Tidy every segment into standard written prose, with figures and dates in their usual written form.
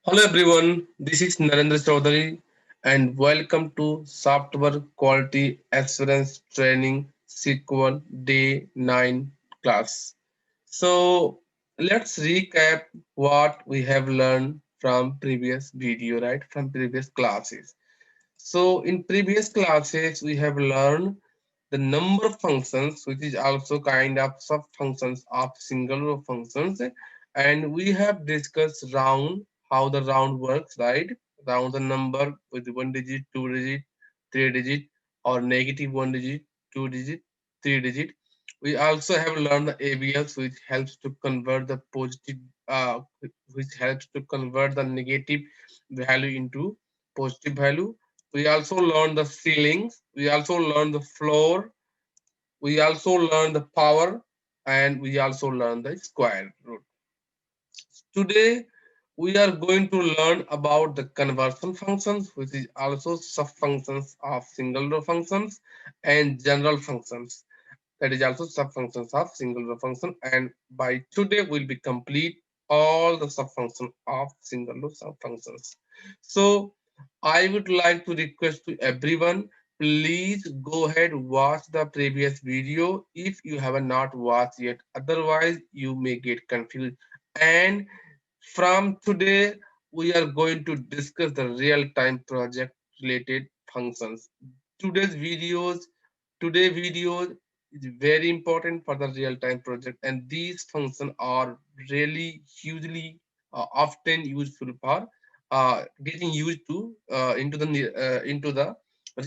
Hello everyone, this is Narendra Chaudhary and welcome to Software Quality Assurance Training Sequel Day 9 class. So let's recap what we have learned from previous video, right? From previous classes. So in previous classes, we have learned the number of functions, which is also kind of sub functions of single row functions. And we have discussed round, how the round works, right? Round the number with one digit, two digit, three digit, or negative one digit, two digit, three digit. We also have learned the ABLs, which helps to convert the positive, which helps to convert the negative value into positive value. We also learn the ceilings, we also learn the floor, we also learn the power, and we also learn the square root. Today we are going to learn about the conversion functions, which is also sub functions of single row functions, and general functions, that is also sub functions of single row function. And by today we'll be complete all the sub function of single row sub functions. So I would like to request to everyone, please go ahead watch the previous video if you have not watched yet, otherwise you may get confused. And from today we are going to discuss the real time project related functions. Today's videos Today video is very important for the real-time project, and these functions are really hugely often useful for getting used to into the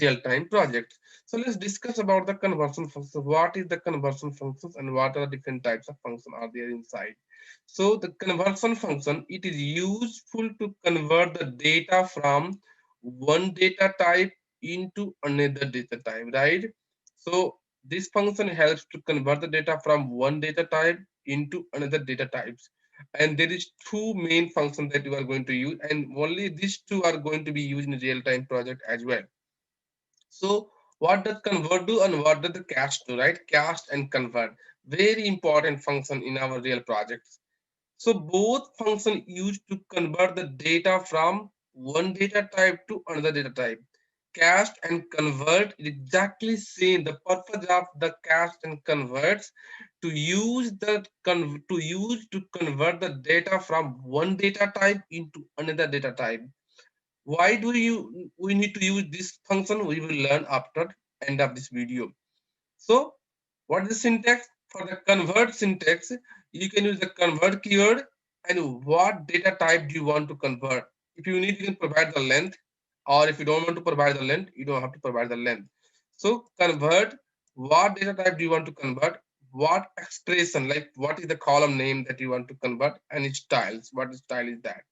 real-time project. So let's discuss about the conversion function. What is the conversion functions and what are the different types of function are there inside? So the conversion function, it is useful to convert the data from one data type into another data type, right? So this function helps to convert the data from one data type into another data types. And there is two main functions that you are going to use, and only these two are going to be used in real-time project as well. So what does convert do and what does the cast do, right? Cast and convert. Very important function in our real projects. So both function used to convert the data from one data type to another data type. Cast and convert is exactly same. The purpose of the cast and converts to convert the data from one data type into another data type. Why do we need to use this function? We will learn after end of this video. So what is the syntax? For the convert syntax, you can use the convert keyword and what data type do you want to convert. If you need, you can provide the length, or if you don't want to provide the length, you don't have to provide the length. So convert, what data type do you want to convert, what expression, like what is the column name that you want to convert, and its styles, what style is that.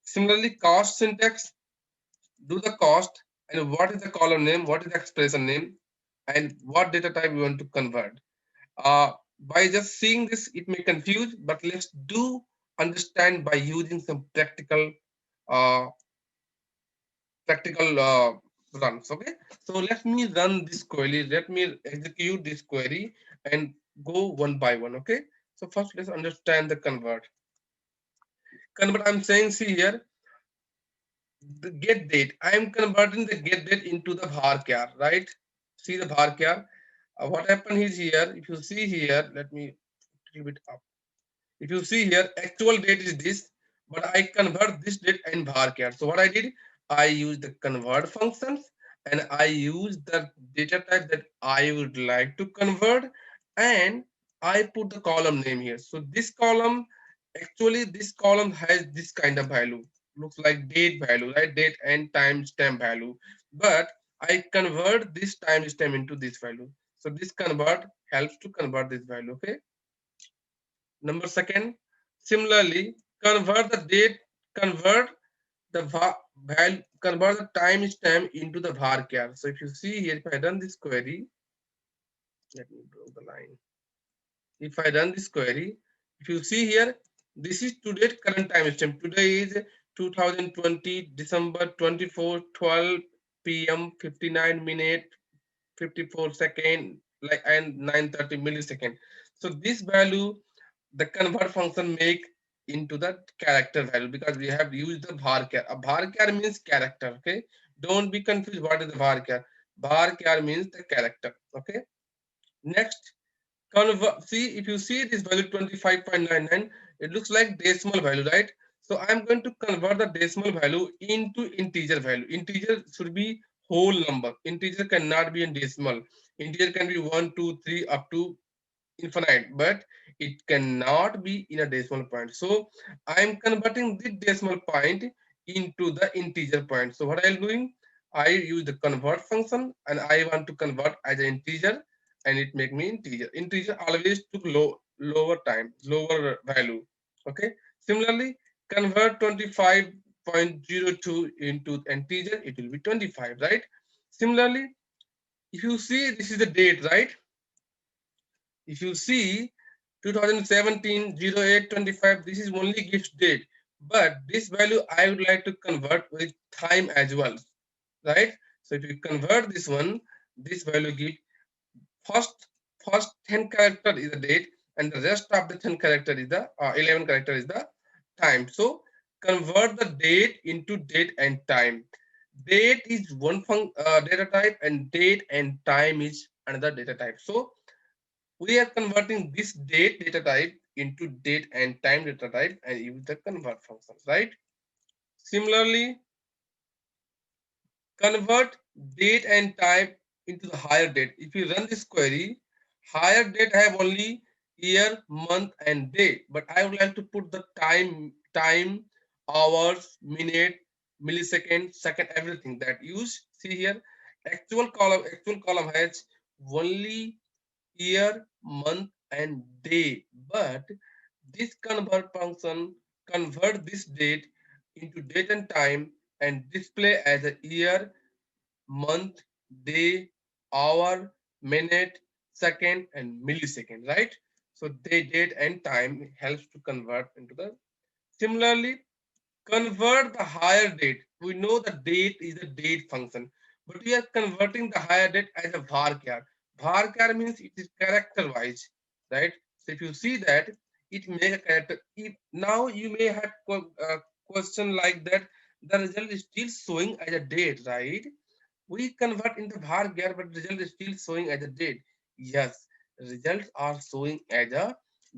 Similarly, cost syntax, do the cost and what is the column name, what is the expression name, and what data type you want to convert. By just seeing this, it may confuse, but let's do understand by using some uh, practical runs. Okay, so let me run this query. Let me execute this query and go one by one. Okay, so first let's understand the convert. Convert. I'm saying, see here, the get date. I am converting the get date into the varchar, right? See the varchar. What happened is here. If you see here, let me a little bit up. If you see here, actual date is this, but I convert this date in varchar. So what I did, I use the convert functions and I use the data type that I would like to convert, and I put the column name here. So this column, actually this column has this kind of value. Looks like date value, right? Date and timestamp value. But I convert this timestamp into this value. So this convert helps to convert this value. Okay. Number second, similarly, convert the date, convert the value, convert the timestamp into the varchar. So if you see here, if I run this query, let me draw the line. If I run this query, if you see here, this is today's current timestamp. Today is 2020 December 24 12 p.m. 59 minute 54 second, like, and 930 millisecond. So this value the convert function make into the character value because we have used the varchar. A varchar means character. Okay, don't be confused. What is the varchar? Varchar means the character. Okay. Next, convert. See, if you see this value 25.99, it looks like decimal value, right? So I'm going to convert the decimal value into integer value. Integer should be whole number. Integer cannot be in decimal. Integer can be 1, 2, 3 up to infinite, but it cannot be in a decimal point. So I am converting the decimal point into the integer point. So what I am doing, I use the convert function and I want to convert as an integer and it make me integer. Integer always took lower time, lower value. Okay. Similarly, convert 25.02 into integer, it will be 25, right? Similarly, if you see this is the date, right? If you see 2017 0825, this is only gives date, but this value I would like to convert with time as well, right? So if you convert this one, this value give first first 10 character is the date and the rest of the 10 character is the 11 character is the time. So convert the date into date and time. Date is one data type and date and time is another data type. So we are converting this date data type into date and time data type and use the convert functions, right? Similarly, convert date and time into the higher date. If you run this query, higher date have only year, month, and day, but I would like to put the time, hours, minute, millisecond, second, everything that use. See here, actual column has only year, month, and day. But this convert function convert this date into date and time and display as a year, month, day, hour, minute, second, and millisecond, right? So day, date, and time helps to convert into the. Similarly, convert the higher date. We know the date is a date function, but we are converting the higher date as a varchar. Varchar means it is character wise, right? So if you see that, it make a character. If now you may have question like that, the result is still showing as a date, right? We convert into varchar, but result is still showing as a date. Yes, results are showing as a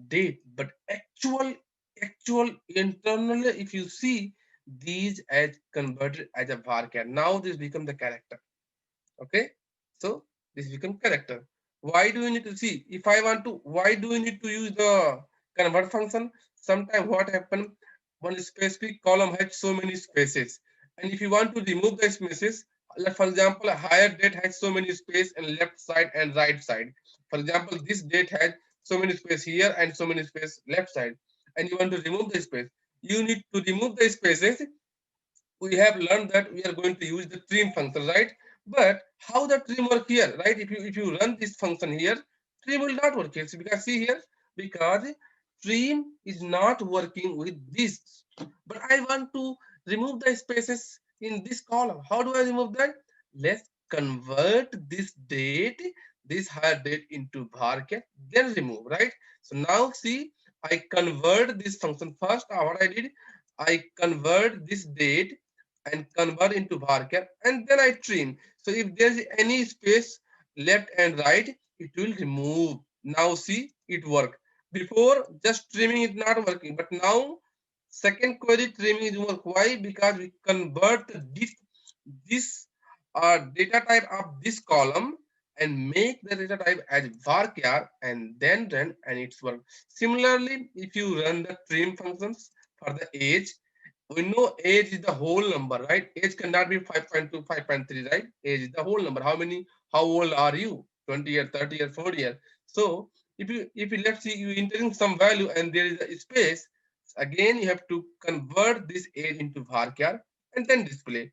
date, but actual internally, if you see these as converted as a varchar, now this become the character. Okay, so this become character. Why do you need to see? If I want to, why do you need to use the convert function? Sometimes what happen? One specific column has so many spaces, and if you want to remove the spaces, like for example, a higher date has so many space and left side and right side. For example, this date has so many space here and so many space left side, and you want to remove the space. You need to remove the spaces. We have learned that we are going to use the trim function, right? But how the trim work here, right? If you run this function here, trim will not work here. So because see here, because trim is not working with this. But I want to remove the spaces in this column. How do I remove that? Let's convert this date, this higher date into varchar, then remove, right? So now see, I convert this function first. What I did, I convert this date and convert into varchar and then I trim. So if there's any space left and right, it will remove. Now see, it work. Before just trimming is not working, but now second query trimming is work. Why? Because we convert this data type of this column and make the data type as varchar and then run and it's work. Similarly, if you run the trim functions for the age, we know age is the whole number, right? Age cannot be 5.2, 5.3, right? Age is the whole number. How old are you? 20 years, 30 years, 40 years. So if you let's see you entering some value and there is a space, again you have to convert this age into varchar and then display.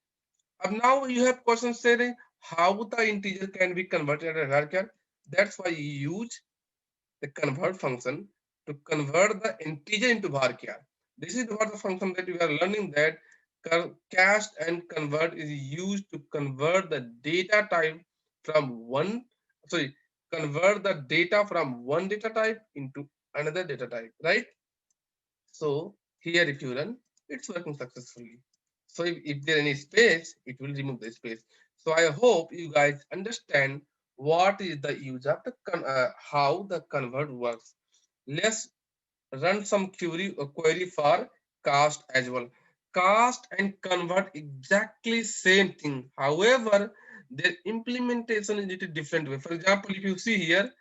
Now you have questions saying how the integer can be converted as varchar. That's why you use the convert function to convert the integer into varchar. This is what the function that we are learning, that cast and convert is used to convert the data type from one, sorry, convert the data from one data type into another data type, right? So Here, if you run, it's working successfully. So if there any space, it will remove the space. So I hope you guys understand what is the use of the how the convert works. Let's run some query for cast as well. Cast and convert exactly same thing. However, their implementation is a little different way. For example, if you see here,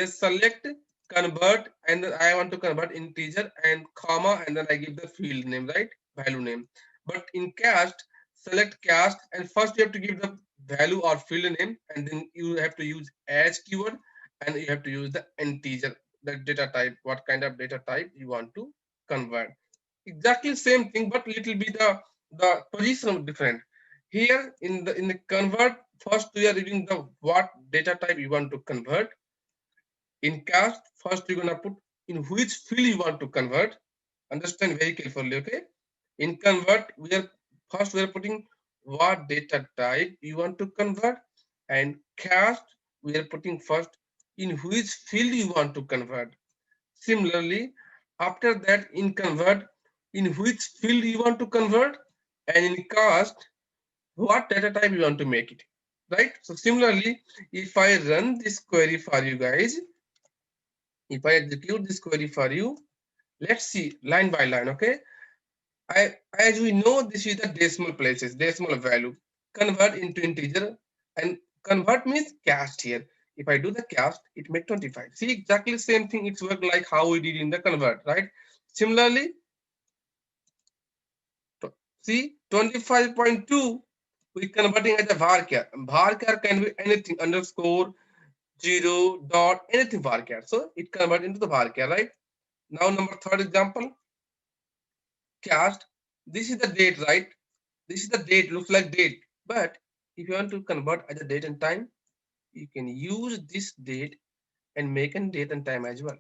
select convert, and then I want to convert integer and comma, and then I give the field name, right? Value name. But in cast, select cast, and first you have to give the value or field name, and then you have to use as keyword, and you have to use the integer, the data type, what kind of data type you want to convert. Exactly same thing, but little bit the position different. Here in the convert, first we are reading the what data type you want to convert. In cast, first you're gonna put in which field you want to convert. Understand very carefully, okay? In convert, we are putting what data type you want to convert, and cast we are putting first in which field you want to convert. Similarly, after that in convert, in which field you want to convert, and in cast, what data type you want to make it, right? So similarly, if I run this query for you guys, if I execute this query for you, let's see line by line, okay? As we know, this is the decimal places, decimal value, convert into integer, and convert means cast here. If I do the cast, it make 25. See, exactly same thing. It's work like how we did in the convert, right? Similarly, see 25.2, we converting as a varchar. Varchar can be anything, underscore, zero, dot, anything varchar. So it convert into the varchar, right? Now number third example, cast. This is the date, right? This is the date, looks like date. But if you want to convert as a date and time, you can use this date and make a date and time as well.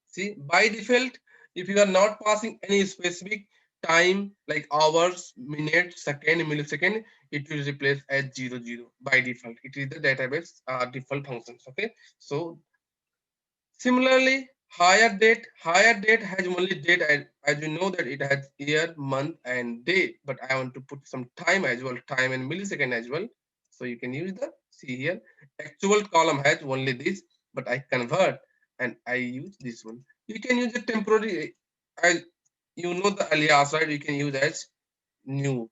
See, by default, if you are not passing any specific time like hours, minutes, second, millisecond, it will replace as 00 by default. It is the database default functions. Okay. So similarly, higher date has only date, as you know that it has year, month, and day. But I want to put some time as well, time and millisecond as well. So you can use the see here. Actual column has only this, but I convert and I use this one. You can use the temporary. I you know the alias, right? You can use as new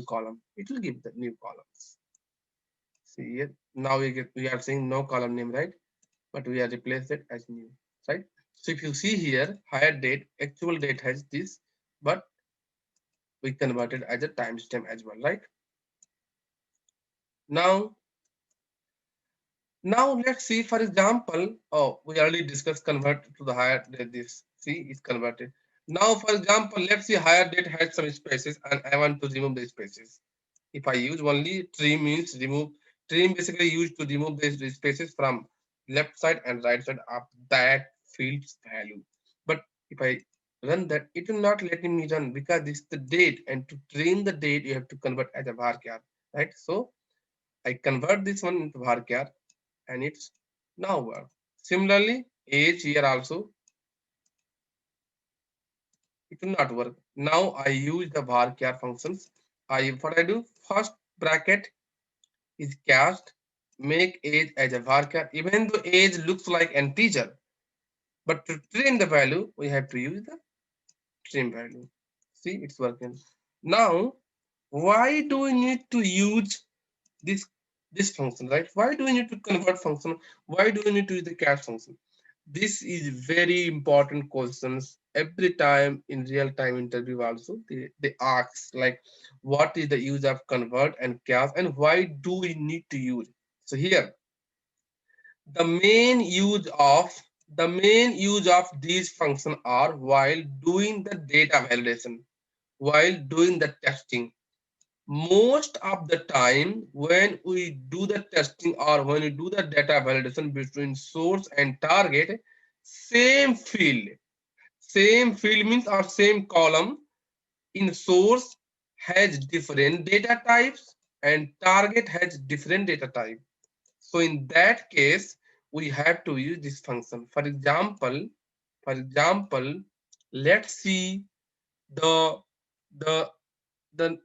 column. It will give the new columns. See here. Now we are saying no column name, right? But we are replaced it as new, right? So if you see here, higher date, actual date has this, but we converted as a timestamp as well, right? Now, now let's see, for example, oh, we already discussed convert to the higher date. This see is converted. Now, for example, let's see higher date has some spaces, and I want to remove the spaces. If I use only trim means remove. Trim basically used to remove the spaces from left side and right side of that field's value. But if I run that, it will not let me run because this is the date, and to trim the date, you have to convert as a varchar, right? So I convert this one into varchar, and it's now work. Similarly, age here also it will not work. Now I use the varchar functions. What I do first bracket is cast, make age as a varchar, even though age looks like integer. But to trim the value, we have to use the trim value. See, it's working. Now, why do we need to use this this function, right? Why do we need to convert function? Why do we need to use the cast function? This is very important questions every time in real time interview also they ask like what is the use of convert and cast and why do we need to use. So here the main use of these functions are while doing the data validation, while doing the testing. Most of the time when we do the testing or when we do the data validation between source and target, same field means or same column in source has different data types and target has different data type. So in that case, we have to use this function. For example, let's see the the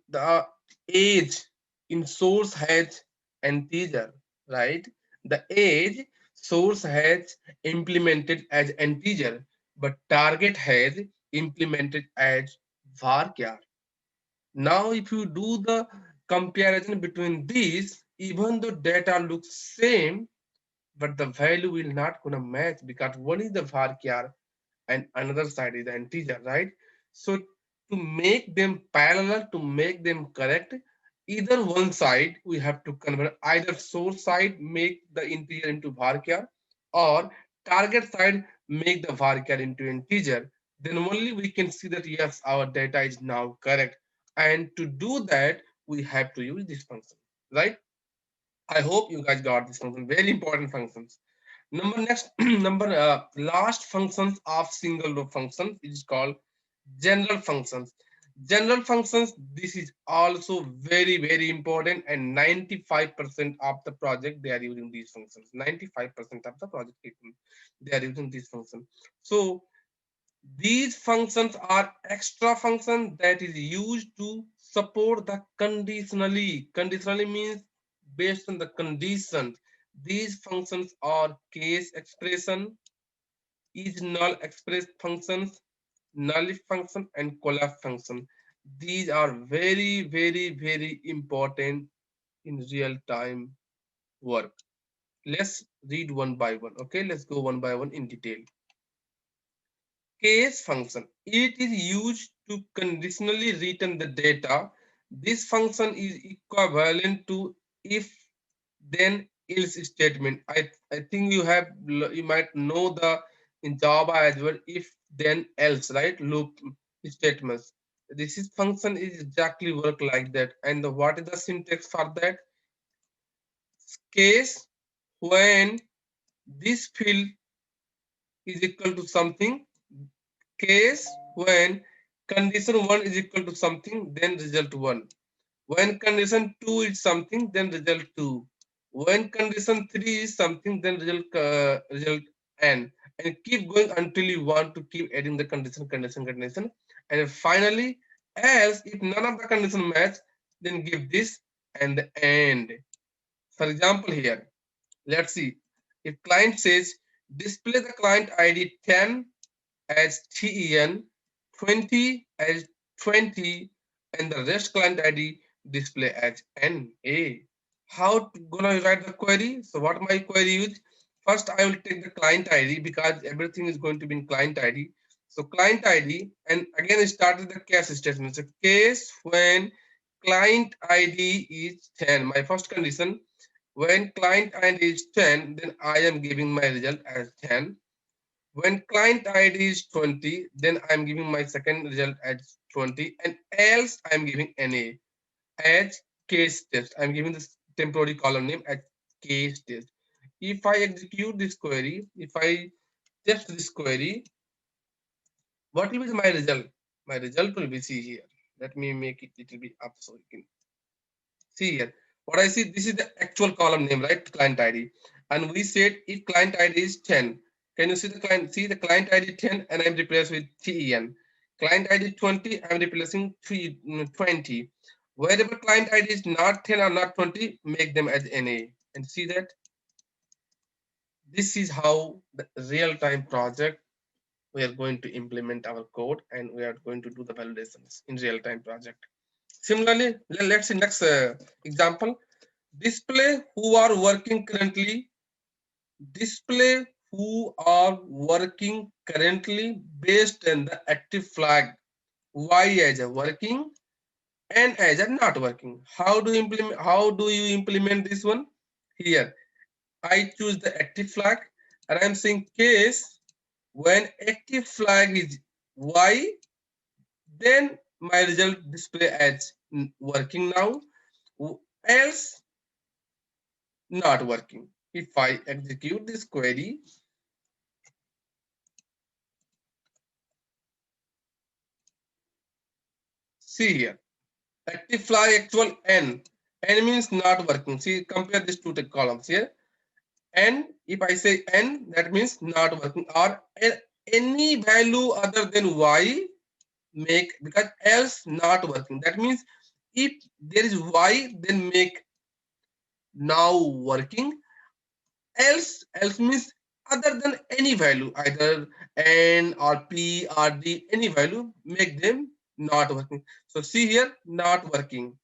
the age in source has integer, right? The age source has implemented as integer, but target has implemented as varchar. Now, if you do the comparison between these, even though data looks same, but the value will not gonna match because one is the varchar and another side is the integer, right? So to make them parallel, to make them correct, either one side we have to convert, either source side make the integer into varchar or target side make the varchar into integer. Then only we can see that yes, our data is now correct. And to do that, we have to use this function, right? I hope you guys got this function. Very important functions. Number next, number last functions of single loop functions is called general functions. General functions, this is also very important, and 95% of the project they are using these functions. 95% of the project people they are using these functions. So these functions are extra function that is used to support the conditionally. Conditionally means based on the conditions. These functions are case expression, is null express functions, null function, and collapse function. These are very important in real time work. Let's read one by one. Okay, let's go one by one in detail. Case function. It is used to conditionally return the data. This function is equivalent to if then else statement. I think you might know the in Java as well, if then else, right? Loop statements. This is function is exactly work like that. And what is the syntax for that? Case when this field is equal to something, case when condition 1 is equal to something, then result 1. When condition 2 is something, then result 2. When condition 3 is something, then result n. And keep going until you want to keep adding the condition. And finally, else if none of the condition match, then give this and the end. For example, here, let's see. If client says display the client ID 10 as TEN, 20 as 20, and the rest client ID display as NA. How gonna write the query? So what my query is? First, I will take the client ID because everything is going to be in client ID. So client ID, and again start with the case statement. So case when client ID is 10. My first condition, when client ID is 10, then I am giving my result as 10. When client ID is 20, then I'm giving my second result as 20, and else I'm giving NA as case test. I'm giving this temporary column name as case test. If I execute this query, if I test this query, what will be my result? My result will be, see here. Let me make it little bit up so you can see here. What I see, this is the actual column name, right? Client ID. And we said if client ID is 10. Can you see the client? See the client ID 10 and I'm replaced with TEN. Client ID 20, I'm replacing 20. Wherever client ID is not 10 or not 20, make them as NA. And see that this is how the real-time project we are going to implement our code, and we are going to do the validations in real-time project. Similarly, let's see next example. Display who are working currently. Display who are working currently based on the active flag. Y as a working and as a not working. How do you implement? How do you implement this one? Here, I choose the active flag, and I'm saying case when active flag is Y, then my result display as working now. Else not working. If I execute this query, see here, active fly actual n. N means not working. See, compare these two columns here. N, if I say n, that means not working, or any value other than y, make, because else not working. That means if there is y, then make now working. Else means other than any value, either n or p or d, any value, make them not working. So see here, not working.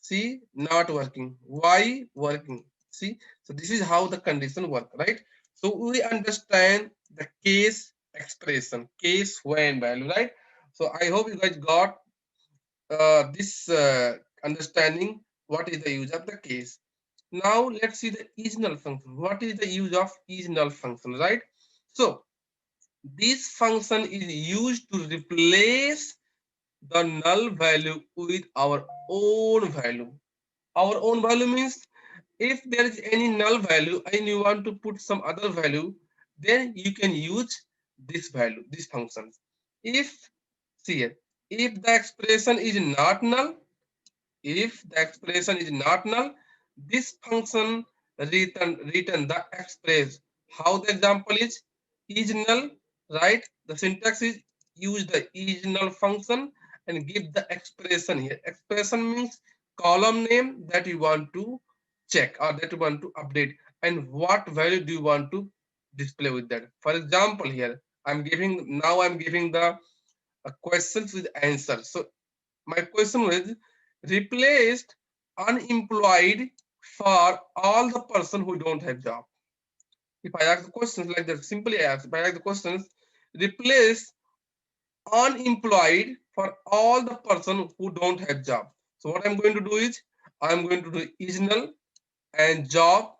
See, not working. Why working? See, so this is how the condition work, right? So we understand the case expression, case when value, right? So I hope you guys got this understanding what is the use of the case. Now let's see the is null function. What is the use of is null function, right? So this function is used to replace the null value with our own value. Our own value means if there is any null value and you want to put some other value, then you can use this value, this function. If, see here, if the expression is not null, if the expression is not null, this function return the express. How the example is null, right? The syntax is use the is null function and give the expression here. Expression means column name that you want to check or that you want to update, and what value do you want to display with that. For example, here I'm giving the questions with answer. So my question was replaced unemployed for all the person who don't have job. If I ask the questions like that, simply ask, if I ask the questions, replace unemployed for all the person who don't have job. So what I'm going to do is I'm going to do is null and job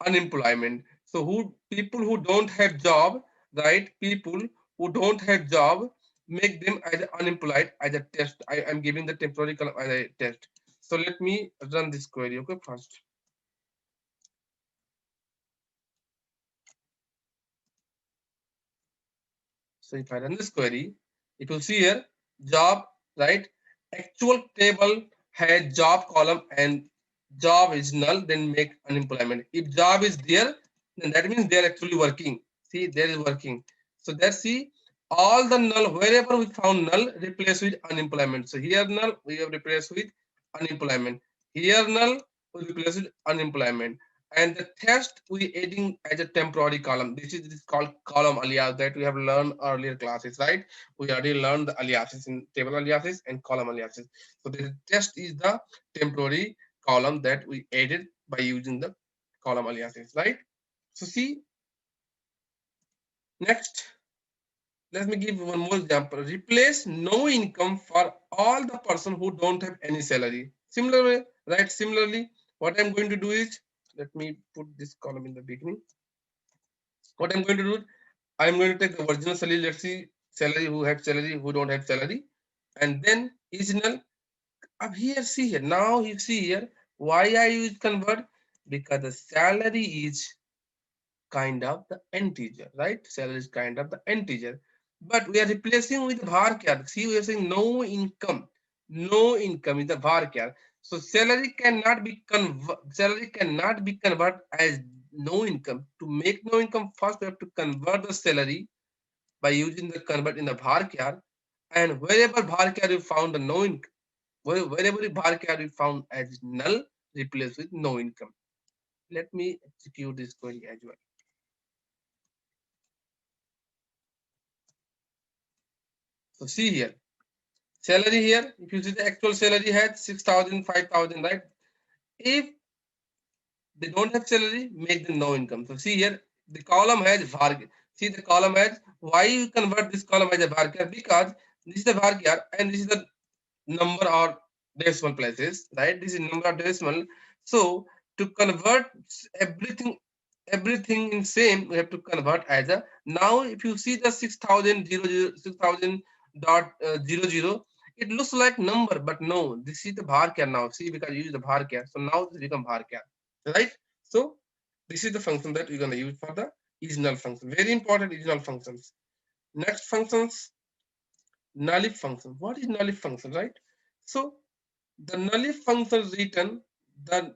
unemployment. So who people who don't have job, right? People who don't have job, make them as unemployed as a test. I am giving the temporary column as a test. So let me run this query. Okay, first. So if I run this query, it will see here job, right? Actual table has job column and job is null, then make unemployment. If job is there, then that means they are actually working. See, there is working. So that's see all the null, wherever we found null, replace with unemployment. So here null, we have replaced with unemployment. Here null, we replace with unemployment. And the test we adding as a temporary column. This is called column alias that we have learned earlier classes, right? We already learned the aliases in table aliases and column aliases. So the test is the temporary column that we added by using the column aliases, right? So see, next, let me give one more example. Replace no income for all the person who don't have any salary. Similarly, right? Similarly, what I'm going to do is, let me put this column in the beginning. What I'm going to do, I'm going to take the original salary. Let's see salary, who have salary, who don't have salary, and then is null. Up here, see here. Now you see here why I use convert, because the salary is kind of the integer, right? Salary is kind of the integer, but we are replacing with varchar. See, we are saying no income. No income is the varchar. So salary cannot be converted as no income. To make no income, first we have to convert the salary by using the convert in the varchar, and wherever varchar you found the no income, wherever varchar you found as null, replace with no income. Let me execute this query as well. So see here, salary here, if you see the actual salary has 6,000, 5,000, right? If they don't have salary, make them no income. So see here, the column has varchar. See the column has, why you convert this column as a varchar? Because this is the varchar and this is the number or decimal places, right? This is number of decimal. So to convert everything, everything in same, we have to convert as a. Now if you see the 6,000 6,000 dot 00, it looks like number, but no, this is the varchar now. See, because you use the varchar, so now this become varchar, right? So this is the function that we're going to use for the is null function. Very important is null functions. Next functions, nullif function. What is nullif function, right? So the nullif function return the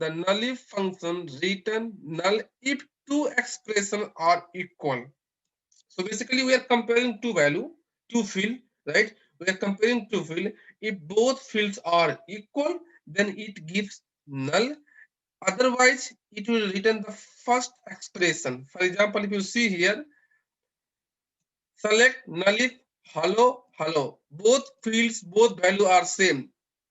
nullif function return null if two expression are equal. So basically we are comparing two value. two field, right? We are comparing two field. If both fields are equal, then it gives null. Otherwise, it will return the first expression. For example, if you see here, select null if hello, hello. Both fields, both value are same.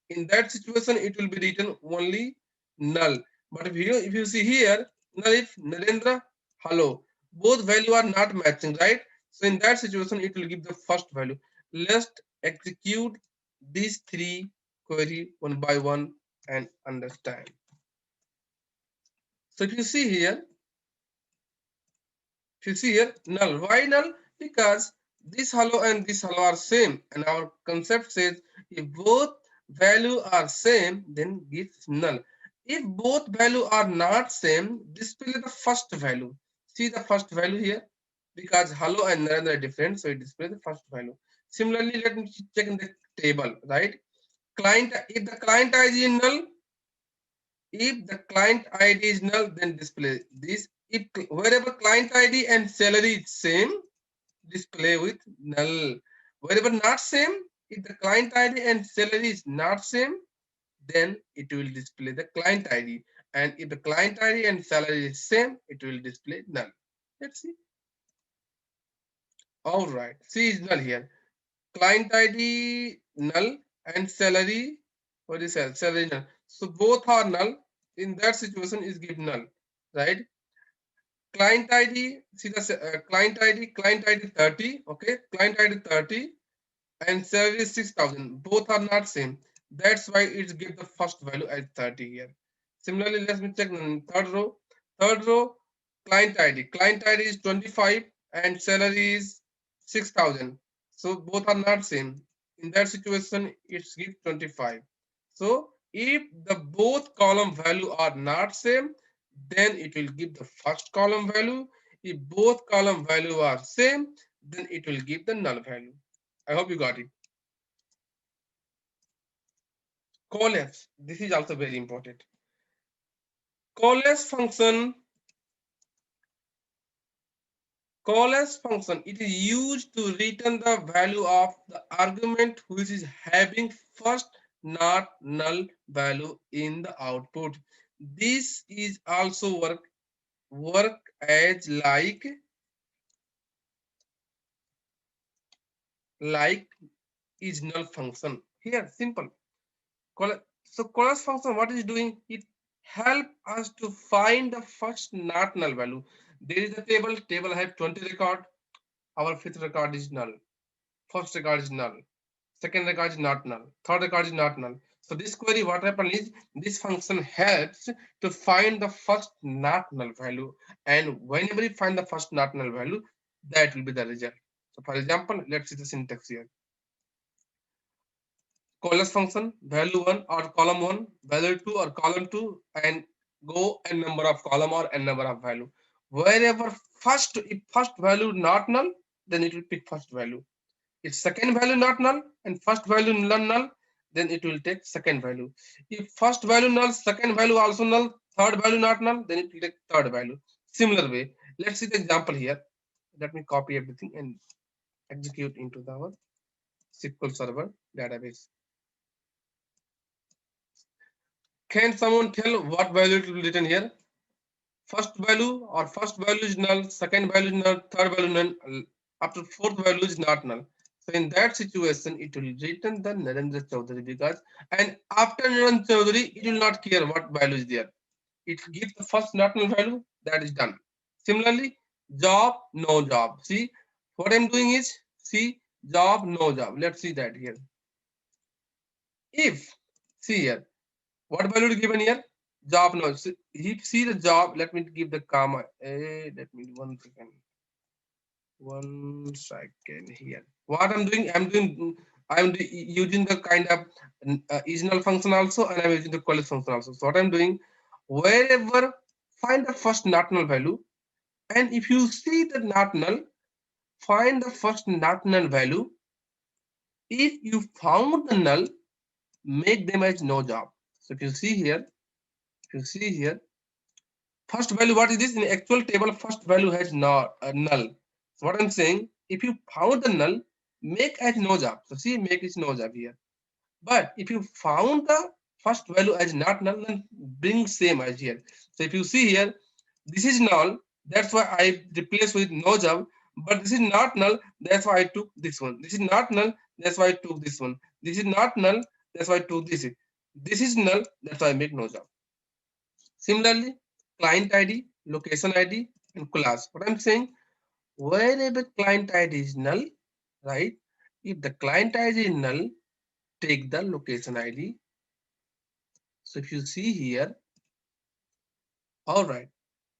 In that situation, it will be written only null. But if you see here, null if Narendra, hello. Both value are not matching, right? So in that situation, it will give the first value. Let's execute these three query one by one and understand. So if you see here, if you see here, null. Why null? Because this hello and this hello are same, and our concept says if both value are same, then gives null. If both value are not same, display the first value. See the first value here, because hello and null are different, so it displays the first value. Similarly, let me check in the table, right? Client, if the client ID is null, if the client ID is null, then display this. If wherever client ID and salary is same, display with null. Wherever not same, if the client ID and salary is not same, then it will display the client ID. And if the client ID and salary is same, it will display null. Let's see. All right. C is null here. Client ID null and salary, what is salary null. So both are null. In that situation, is give null, right? Client ID, see the client ID 30, okay, client ID 30 and salary 6,000. Both are not same. That's why it gives the first value as 30 here. Similarly, let me check third row. Third row, client ID. Client ID is 25 and salary is 6,000. So both are not same. In that situation, it gives 25. So if the both column value are not same, then it will give the first column value. If both column value are same, then it will give the null value. I hope you got it. Coalesce. This is also very important. Coalesce function. Coalesce function. It is used to return the value of the argument which is having first not null value in the output. This is also work as like is null function. Here simple. So Coalesce function, what is doing? It help us to find the first not null value. There is a table. Table have 20 record. Our fifth record is null. First record is null. Second record is not null. Third record is not null. So this query, what happens is this function helps to find the first not null value. And whenever you find the first not null value, that will be the result. So for example, let's see the syntax here. Coalesce function, value 1 or column 1, value 2 or column 2, and go n number of column or n number of value. Wherever if first value not null, then it will pick first value. If second value not null and first value null, then it will take second value. If first value null, second value also null, third value not null, then it will take third value. Similar way. Let's see the example here. Let me copy everything and execute into our SQL Server database. Can someone tell what value it will be written here? First value or first value is null, second value is null, third value null, after fourth value is not null. So in that situation, it will return the Narendra Chaudhary because, and after Narendra Chaudhary, it will not care what value is there. It gives the first not null value, that is done. Similarly, job, no job. See, what I'm doing is, see, job, no job. Let's see that here. If, see here, what value is given here? Job now. So see the job. Let me give the comma. Let me 1 second. 1 second here. What I'm doing? I'm using the kind of original function also, and I'm using the college function also. So what I'm doing, wherever find the first not null value, and if you see the not null, find the first not null value. If you found the null, make them as no job. So if you see here, first value, what is this? In actual table, first value has not null. So what I'm saying, if you found the null, make as no job. So see, make is no job here. But if you found the first value as not null, then bring same as here. So if you see here, this is null. That's why I replace with no job. But this is not null. That's why I took this one. This is not null. That's why I took this one. This is not null. That's why I took this. This is null. That's why I make no job. Similarly, client ID, location ID, and class. What I'm saying, wherever client ID is null, right? If the client ID is null, take the location ID. So if you see here, all right,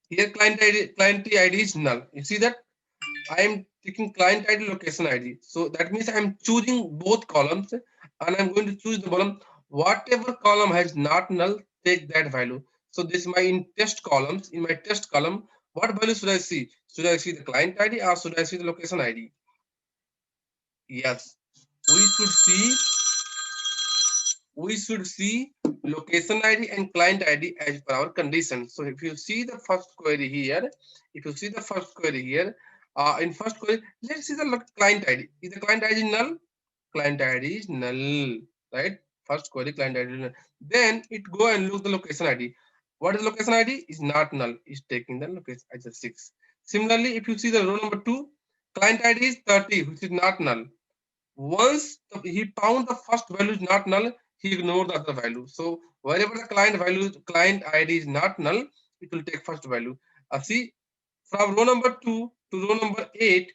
here client ID is null. You see that I am taking client ID, location ID. So that means I'm choosing both columns, and I'm going to choose the column. Whatever column has not null, take that value. So this is my in test columns. In my test column, what value should I see? Should I see the client ID or should I see the location ID? Yes, we should see we should see location ID and client ID as per our condition. So if you see the first query here, if you see the first query here, in first query, let's see the client ID. Is the client ID null? Client ID is null, right? First query client ID is null. Then it go and look the location ID. What is the location ID? Is not null. Is taking the location as a 6. Similarly, if you see the row number 2, client ID is 30, which is not null. Once he found the first value is not null, he ignored the other value. So wherever the client ID is not null, it will take first value. See, from row number 2 to row number 8,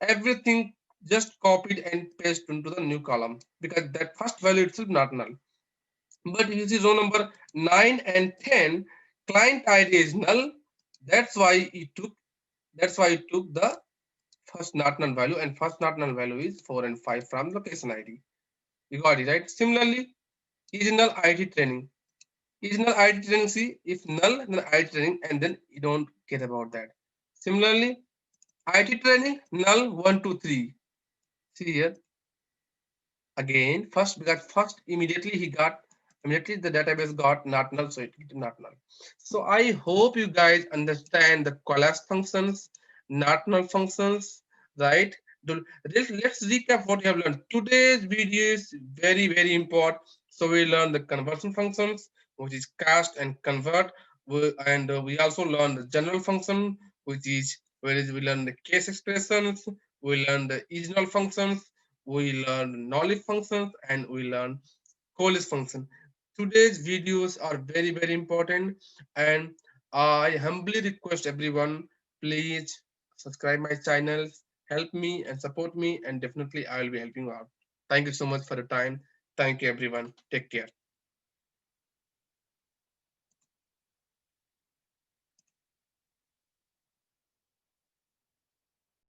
everything just copied and pasted into the new column because that first value itself not null. But you see row number 9 and 10, client ID is null. That's why it took the first not null value, and first not null value is 4 and 5 from location ID. You got it, right? Similarly, is null IT training. Is null IT training, see, if null, then IT training, and then you don't care about that. Similarly, IT training, null 1, 2, 3. See here, again, first immediately immediately the database got not null, so it not null. So I hope you guys understand the collapse functions, not null functions, right? Let's recap what we have learned. Today's video is very important. So we learned the conversion functions, which is cast and convert. We also learned the general function, which is we learn the case expressions, we learn the original functions, we learn knowledge functions, and we learn college function. Today's videos are very important, and I humbly request everyone, please subscribe my channels, help me and support me, and definitely I will be helping you out. Thank you so much for the time. Thank you everyone. Take care.